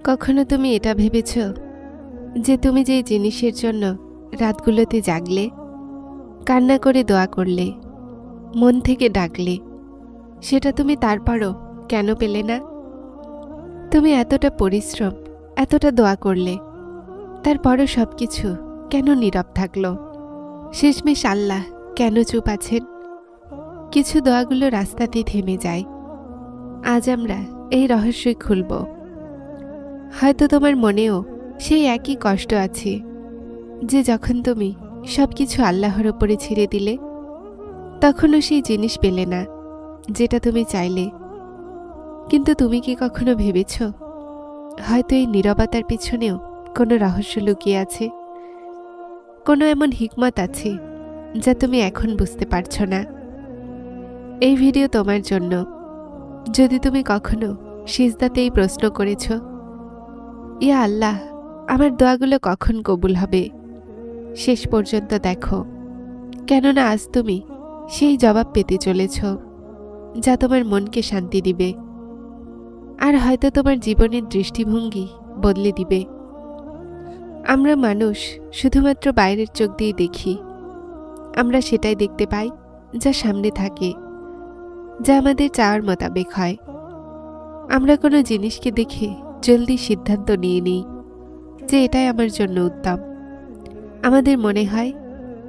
কখনো তুমি এটা ভেবেছ যে তুমি যে জিনিসের জন্য রাতগুলোতে জাগলে, কান্না করে দোয়া করলে, মন থেকে ডাকলে, সেটা তুমি তারপরও কেন পেলে না? তুমি এতটা পরিশ্রম, এতটা দোয়া করলে, তারপরও সবকিছু কেন নীরব থাকলো? শেষমেশ আল্লাহ কেন চুপ আছেন? কিছু দোয়াগুলো রাস্তাতেই থেমে যায়। আজ আমরা এই রহস্যই খুলব। হয়তো তোমার মনেও সেই একই কষ্ট আছে যে যখন তুমি সবকিছু আল্লাহর ওপরে ছেড়ে দিলে, তখনও সেই জিনিস পেলে না যেটা তুমি চাইলে। কিন্তু তুমি কি কখনো ভেবেছ হয়তো এই নীরবতার পিছনেও কোনো রহস্য লুকিয়ে আছে, কোনো এমন হিকমত আছে যা তুমি এখন বুঝতে পারছ না? এই ভিডিও তোমার জন্য। যদি তুমি কখনো সিজদাতে এই প্রশ্ন করেছ, ইয়া আল্লাহ, আমার দোয়াগুলো কখন কবুল হবে, শেষ পর্যন্ত দেখো, কেননা আজ তুমি সেই জবাব পেতে চলেছ যা তোমার মনকে শান্তি দিবে, আর হয়তো তোমার জীবনের দৃষ্টিভঙ্গি বদলে দিবে। আমরা মানুষ শুধুমাত্র বাইরের চোখ দিয়ে দেখি। আমরা সেটাই দেখতে পাই যা সামনে থাকে, যা আমাদের চাওয়ার মোতাবেক হয়। আমরা কোনো জিনিসকে দেখে জলদি সিদ্ধান্ত নিয়ে নিই যে এটাই আমার জন্য উত্তম। আমাদের মনে হয়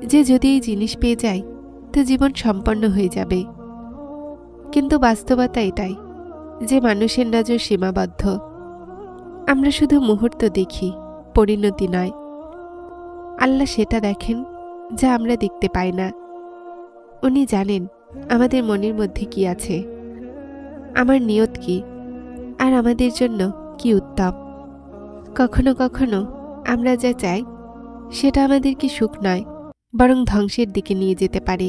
যে যদি এই জিনিস পেয়ে যাই তো জীবন সম্পন্ন হয়ে যাবে। কিন্তু বাস্তবতা এটাই যে মানুষের নজর সীমাবদ্ধ। আমরা শুধু মুহূর্ত দেখি, পরিণতি নয়। আল্লাহ সেটা দেখেন যা আমরা দেখতে পাই না। উনি জানেন আমাদের মনের মধ্যে কি আছে, আমার নিয়ত কি, আর আমাদের জন্য কি উত্তম। কখনো কখনো আমরা যা চাই সেটা আমাদেরকে সুখ নয়, বরং ধ্বংসের দিকে নিয়ে যেতে পারে।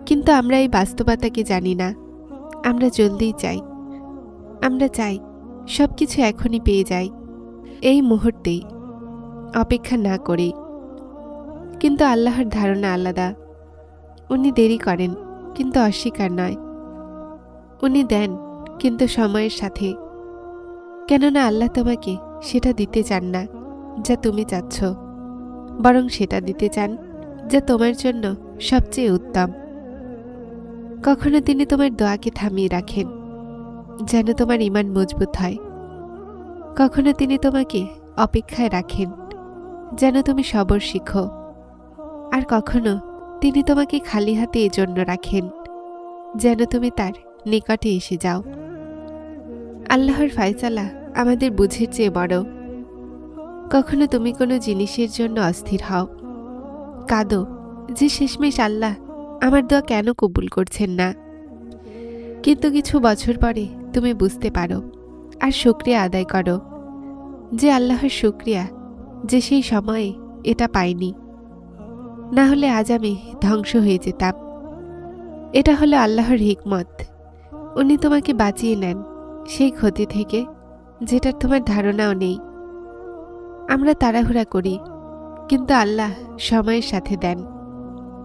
কিন্তু আমরা এই বাস্তবতাকে জানি না। আমরা জলদিই চাই। আমরা চাই সবকিছু এখনই পেয়ে যাই, এই মুহূর্তেই, অপেক্ষা না করেই। কিন্তু আল্লাহর ধারণা আলাদা। উনি দেরি করেন কিন্তু অস্বীকার নয়। উনি দেন কিন্তু সময়ের সাথে। কেননা আল্লাহ তোমাকে সেটা দিতে চান না যা তুমি চাচ্ছ, বরং সেটা দিতে চান যা তোমার জন্য সবচেয়ে উত্তম। কখনো তিনি তোমার দোয়াকে থামিয়ে রাখেন যেন তোমার ঈমান মজবুত হয়। কখনো তিনি তোমাকে অপেক্ষায় রাখেন যেন তুমি সবর শিখো। আর কখনো তিনি তোমাকে খালি হাতে এজন্য রাখেন যেন তুমি তার নিকটে এসে যাও। আল্লাহর ফায়সালা আমাদের বুঝের চেয়ে বড়। কখনো তুমি কোনো জিনিসের জন্য অস্থির হও, কাঁদো যে শেষমেশ আল্লাহ আমার দোয়া কেন কবুল করছেন না। কিন্তু কিছু বছর পরে তুমি বুঝতে পারো আর শুকরিয়া আদায় করো যে আল্লাহর শুকরিয়া যে সেই সময়ে এটা পাইনি, না হলে আজ আমি ধ্বংস হয়ে যেতাম। এটা হলো আল্লাহর হিকমত। উনি তোমাকে বাঁচিয়ে নেন সেই ক্ষতি থেকে যেটার তোমার ধারণাও নেই। আমরা তাড়াহুড়া করি, কিন্তু আল্লাহ সময়ের সাথে দেন,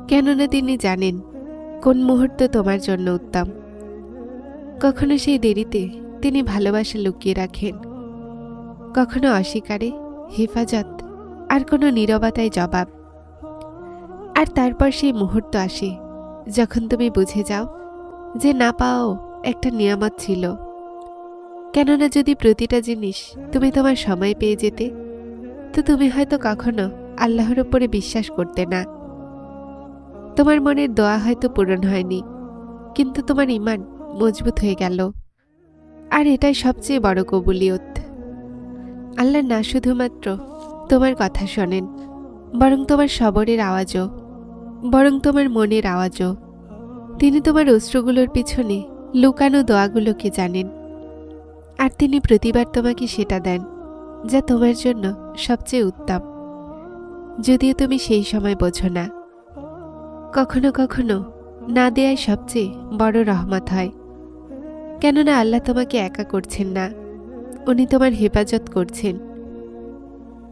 কেননা তিনি জানেন কোন মুহূর্ত তোমার জন্য উত্তম। কখনো সেই দেরিতে তিনি ভালোবাসা লুকিয়ে রাখেন, কখনো অস্বীকারে হেফাজত, আর কোনো নীরবতায় জবাব। আর তারপর সেই মুহূর্ত আসে যখন তুমি বুঝে যাও যে না পাওয়াও একটা নিয়ামত ছিল। কেননা যদি প্রতিটা জিনিস তুমি তোমার সময় পেয়ে যেতে, তো তুমি হয়তো কখনো আল্লাহর উপরে বিশ্বাস করতে না। তোমার মনের দোয়া হয়তো পূরণ হয়নি, কিন্তু তোমার ঈমান মজবুত হয়ে গেল। আর এটাই সবচেয়ে বড় কবুলিয়ত। আল্লাহ না শুধুমাত্র তোমার কথা শোনেন, বরং তোমার সবরের আওয়াজও, বরং তোমার মনের আওয়াজও। তিনি তোমার অশ্রুগুলোর পিছনে লুকানো দোয়াগুলোকে জানেন, আর তিনি প্রতিবার তোমাকে সেটা দেন যা তোমার জন্য সবচেয়ে উত্তম, যদিও তুমি সেই সময় বোঝো না। কখনো কখনো না দেয়াই সবচেয়ে বড় রহমত হয়। কেননা আল্লাহ তোমাকে একা করছেন না, উনি তোমার হেফাজত করছেন।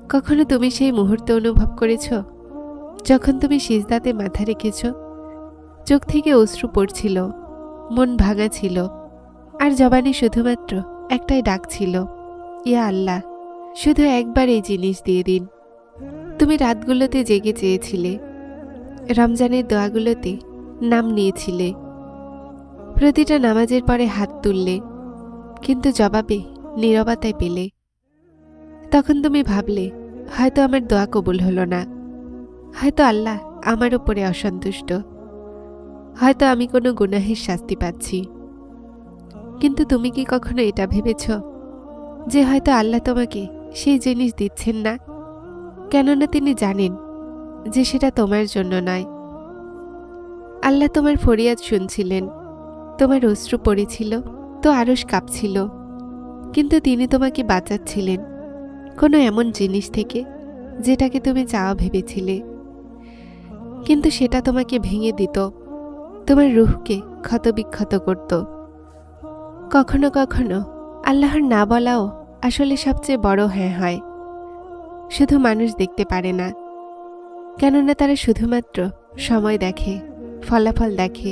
কখনো তুমি সেই মুহূর্তে অনুভব করেছ যখন তুমি সিজদাতে মাথা রেখেছ, চোখ থেকে অশ্রু পড়ছিল, মন ভাঙা ছিল, আর জবানে শুধুমাত্র একটাই ডাক ছিল, ইয়া আল্লাহ, শুধু একবার এই জিনিস দিয়ে দিন। তুমি রাতগুলোতে জেগে চেয়েছিলে, রমজানের দোয়াগুলোতে নাম নিয়েছিলে, প্রতিটা নামাজের পরে হাত তুললে, কিন্তু জবাবে নীরবতায় পেলে। তখন তুমি ভাবলে হয়তো আমার দোয়া কবুল হলো না, হয়তো আল্লাহ আমার উপরে অসন্তুষ্ট, হয়তো আমি কোনো গুনাহের শাস্তি পাচ্ছি। কিন্তু তুমি কি কখনো এটা ভেবেছ যে হয়তো আল্লাহ তোমাকে সেই জিনিস দিচ্ছেন না, কেননা তিনি জানেন যে সেটা তোমার জন্য নয়। আল্লাহ তোমার ফরিয়াদ শুনছিলেন, তোমার অশ্রু পড়েছিল তো আরশ কাঁপছিল, কিন্তু তিনি তোমাকে বাঁচাচ্ছিলেন কোনো এমন জিনিস থেকে যেটাকে তুমি চাওয়া ভেবেছিলে, কিন্তু সেটা তোমাকে ভেঙে দিত, তোমার রূহকে ক্ষতবিক্ষত করত। কখনো কখনো আল্লাহর না বলাও আসলে সবচেয়ে বড় হ্যাঁ হয়। শুধু মানুষ দেখতে পারে না, কেননা তারা শুধুমাত্র সময় দেখে, ফলাফল দেখে।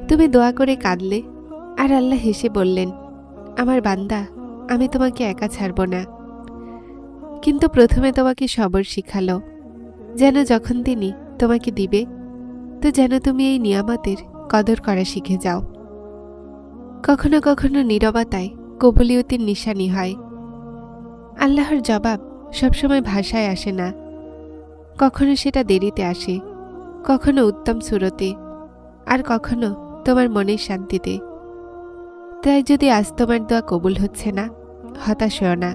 তুমি দোয়া করে কাঁদলে আর আল্লাহ হেসে বললেন, আমার বান্দা, আমি তোমাকে একা ছাড়ব না। কিন্তু প্রথমে তোমাকে সবর শিখালো, যেন যখন তিনি তোমাকে দিবে তো যেন তুমি এই নিয়ামতের কদর করা শিখে যাও। কখনো কখনো নীরবতায় কবুলিয়তের নিশানি হয়। আল্লাহর জবাব সবসময় ভাষায় আসে না, কখনো সেটা দেরিতে আসে, কখনো উত্তম সুরতে, আর কখনো তোমার মনের শান্তিতে। তাই যদি আজ তোমার দোয়া কবুল হচ্ছে না, হতাশ হও না।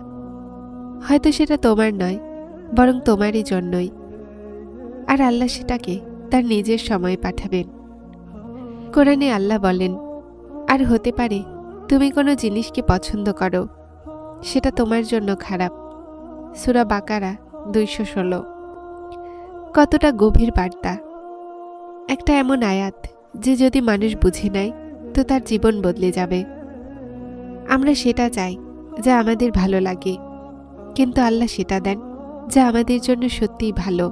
হয়তো সেটা তোমার নয়, বরং তোমারই জন্যই। আর আল্লাহ সেটাকে তার নিজের সময়ে পাঠাবেন। কোরআনে আল্লাহ বলেন, আর হতে পারে তুমি কোনো জিনিসকে পছন্দ করো, সেটা তোমার জন্য খারাপ। সূরা বাকারা 216। কতটা গভীর বার্তা! একটা এমন আয়াত যে যদি মানুষ বুঝে নেয় তো তার জীবন বদলে যাবে। আমরা সেটা চাই যা আমাদের ভালো লাগে, কিন্তু আল্লাহ সেটা দেন যা আমাদের জন্য সত্যিই ভালো।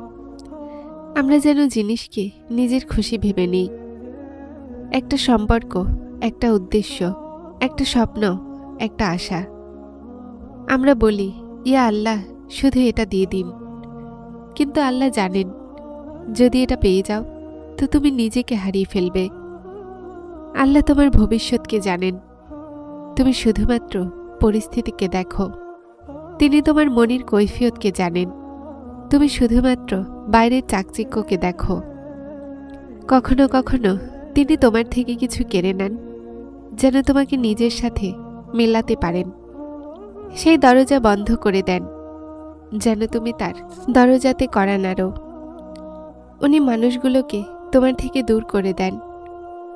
আমরা যেন জিনিসকে নিজের খুশি ভেবে নিই। একটা সম্পর্ক, একটা উদ্দেশ্য, একটা স্বপ্ন, একটা আশা। আমরা বলি, ইয়া আল্লাহ, শুধু এটা দিয়ে দিন। কিন্তু আল্লাহ জানেন, যদি এটা পেয়ে যাও তো তুমি নিজেকে হারিয়ে ফেলবে। আল্লাহ তোমার ভবিষ্যৎকে জানেন, তুমি শুধুমাত্র পরিস্থিতিকে দেখো। তিনি তোমার মনের কৈফিয়তকে জানেন, তুমি শুধুমাত্র বাইরের চাকচিক্যকে দেখো। কখনো কখনো তিনি তোমার থেকে কিছু কেড়ে নেন, যেন তোমাকে নিজের সাথে মেলাতে পারেন। সেই দরজা বন্ধ করে দেন, যেন তুমি তার দরজাতে কড়া নাড়ো। উনি মানুষগুলোকে তোমার থেকে দূর করে দেন,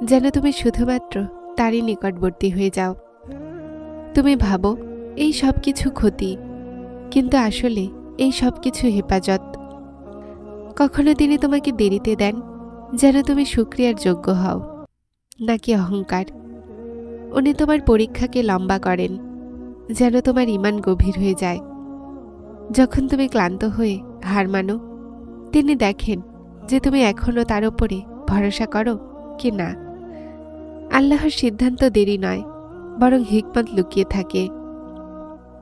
যেন তুমি শুধুমাত্র তারই নিকটবর্তী হয়ে যাও। তুমি ভাবো এই সব কিছু ক্ষতি, কিন্তু আসলে এই সব কিছু হেফাজত। কখনো তিনি তোমাকে দেরিতে দেন, যেন তুমি শুকরিয়ার যোগ্য হও, নাকি অহংকার। উনি তোমার পরীক্ষাকে লম্বা করেন, যেন তোমার ঈমান গভীর হয়ে যায়। যখন তুমি ক্লান্ত হয়ে হার মানো, তিনি দেখেন যে তুমি এখনো তার উপরে ভরসা করো কি না। আল্লাহর সিদ্ধান্ত দেরি নয়, বরং হিকমত লুকিয়ে থাকে।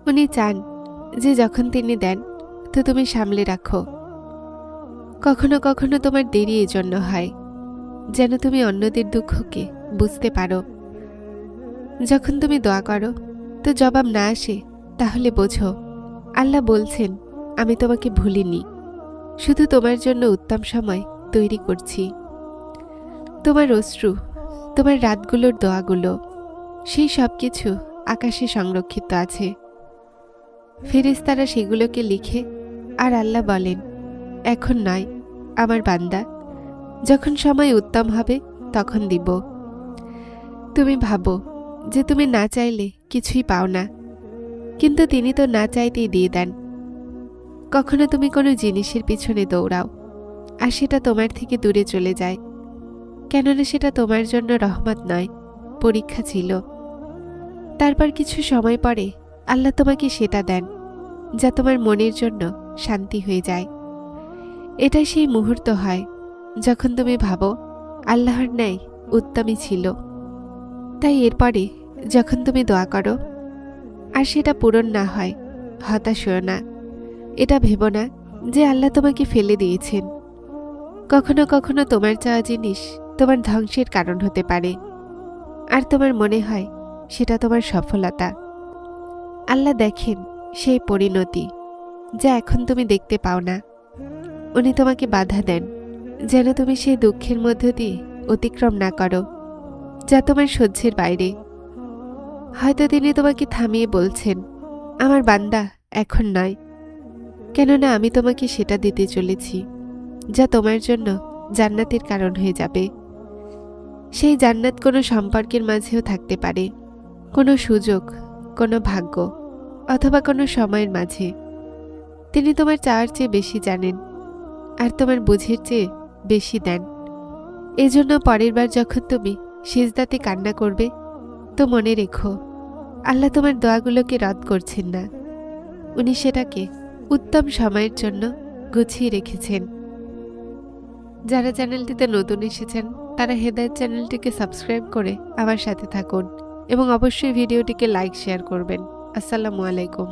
উনি চান যে যখন তিনি দেন তো তুমি সামলে রাখো। কখনো কখনো তোমার দেরি এজন্য হয় যেন তুমি অন্যদের দুঃখকে বুঝতে পারো। যখন তুমি দোয়া করো তো জবাব না আসে, তাহলে বোঝো আল্লাহ বলছেন, আমি তোমাকে ভুলিনি, শুধু তোমার জন্য উত্তম সময় তৈরি করছি। তোমার অশ্রু, তোমার রাতগুলোর দোয়াগুলো, সেই সব কিছু আকাশে সংরক্ষিত আছে। ফেরেশতারা সেগুলোকে লিখে, আর আল্লাহ বলেন, এখন নয় আমার বান্দা, যখন সময় উত্তম হবে তখন দিব। তুমি ভাবো যে তুমি না চাইলে কিছুই পাও না, কিন্তু তিনি তো না চাইতেই দিয়ে দেন। কখনো তুমি কোনো জিনিসের পিছনে দৌড়াও আর সেটা তোমার থেকে দূরে চলে যায়, কেননা সেটা তোমার জন্য রহমত নয়, পরীক্ষা ছিল। তারপর কিছু সময় পরে আল্লাহ তোমাকে সেটা দেন যা তোমার মনের জন্য শান্তি হয়ে যায়। এটাই সেই মুহূর্ত হয় যখন তুমি ভাবো আল্লাহর ন্যায় উত্তমই ছিল। তাই এরপরে যখন তুমি দোয়া করো আর সেটা পূরণ না হয়, হতাশ হও না। এটা ভেবো না যে আল্লাহ তোমাকে ফেলে দিয়েছেন। কখনো কখনো তোমার চাওয়া জিনিস তোমার ধ্বংসের কারণ হতে পারে, আর তোমার মনে হয় সেটা তোমার সফলতা। আল্লাহ দেখেন সেই পরিণতি যা এখন তুমি দেখতে পাও না। উনি তোমাকে বাধা দেন যেন তুমি সেই দুঃখের মধ্য দিয়ে অতিক্রম না করো যা তোমার সহ্যের বাইরে। হয়তো তিনি তোমাকে থামিয়ে বলছেন, আমার বান্দা, এখন নয়, কেননা আমি তোমাকে সেটা দিতে চলেছি যা তোমার জন্য জান্নাতের কারণ হয়ে যাবে। সেই জান্নাত কোনো সম্পর্কের মাঝেও থাকতে পারে, কোনো সুযোগ, কোনো ভাগ্য, অথবা কোনো সময়ের মাঝে। তিনি তোমার চাওয়ার চেয়ে বেশি জানেন, আর তোমার বুঝের চেয়ে বেশি দেন। এজন্য পরের বার যখন তুমি সিজদাতে কান্না করবে, তো মনে রেখো, আল্লাহ তোমার দোয়াগুলোকে রদ করছেন না। উনি সেটাকে উত্তম সময়ের জন্য গুছিয়ে রেখেছেন। যারা চ্যানেলটিতে নতুন এসেছেন তারা হেদায়েত চ্যানেলটিকে সাবস্ক্রাইব করে আমার সাথে থাকুন এবং অবশ্যই ভিডিওটিকে লাইক শেয়ার করবেন। আসসালামু আলাইকুম।